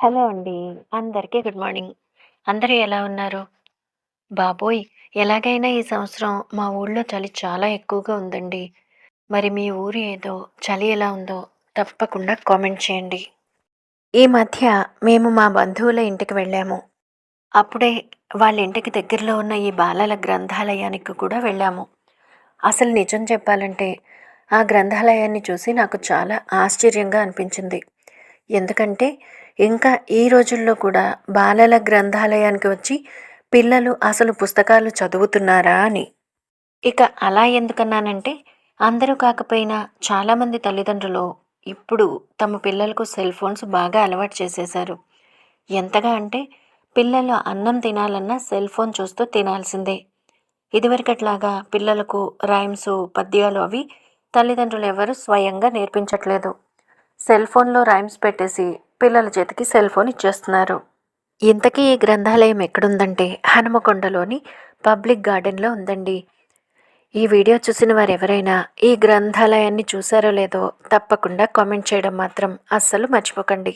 Hello అండి. అందరికీ good morning. అందరూ ఎలా ఉన్నారు? బాబోయ్! ఎలాగైనా ఈ సంవత్సరం మా ఊళ్ళో చలి చాలా ఎక్కువగా ఉందండి. మరి మీ ఊరు ఏదో, చలి ఎలా ఉందో తప్పకుండా కామెంట్ చేయండి. ఈ మధ్య మేము మా బంధువుల ఇంటికి వెళ్ళాము. అప్పుడే వాళ్ళ ఇంటికి దగ్గరలో ఉన్న ఈ బాలల గ్రంథాలయానికి కూడా వెళ్ళాము. అసలు నిజం చెప్పాలంటే ఆ గ్రంథాలయాన్ని చూసి నాకు చాలా ఆశ్చర్యంగా అనిపించింది. ఎందుకంటే ఇంకా ఈ రోజుల్లో కూడా బాలల గ్రంథాలయానికి వచ్చి పిల్లలు అసలు పుస్తకాలు చదువుతున్నారా అని. ఇక అలా ఎందుకన్నానంటే అందరూ కాకపోయినా చాలామంది తల్లిదండ్రులు ఇప్పుడు తమ పిల్లలకు సెల్ ఫోన్స్ బాగా అలవాటు చేసేశారు. ఎంతగా అంటే పిల్లలు అన్నం తినాలన్నా సెల్ ఫోన్ చూస్తూ తినాల్సిందే. ఇదివరకట్లాగా పిల్లలకు రైమ్స్, పద్యాలు అవి తల్లిదండ్రులు ఎవరు స్వయంగా నేర్పించట్లేదు. సెల్ ఫోన్‌లో రైమ్స్ పెట్టేసి పిల్లల చేతికి సెల్ ఫోన్ ఇచ్చేస్తున్నారు. ఇంతకీ ఈ గ్రంథాలయం ఎక్కడుందంటే హనుమకొండలోని పబ్లిక్ గార్డెన్‌లో ఉందండి. ఈ వీడియో చూసిన వారెవరైనా ఈ గ్రంథాలయాన్ని చూసారో లేదో తప్పకుండా కామెంట్ చేయడం మాత్రం అస్సలు మర్చిపోకండి.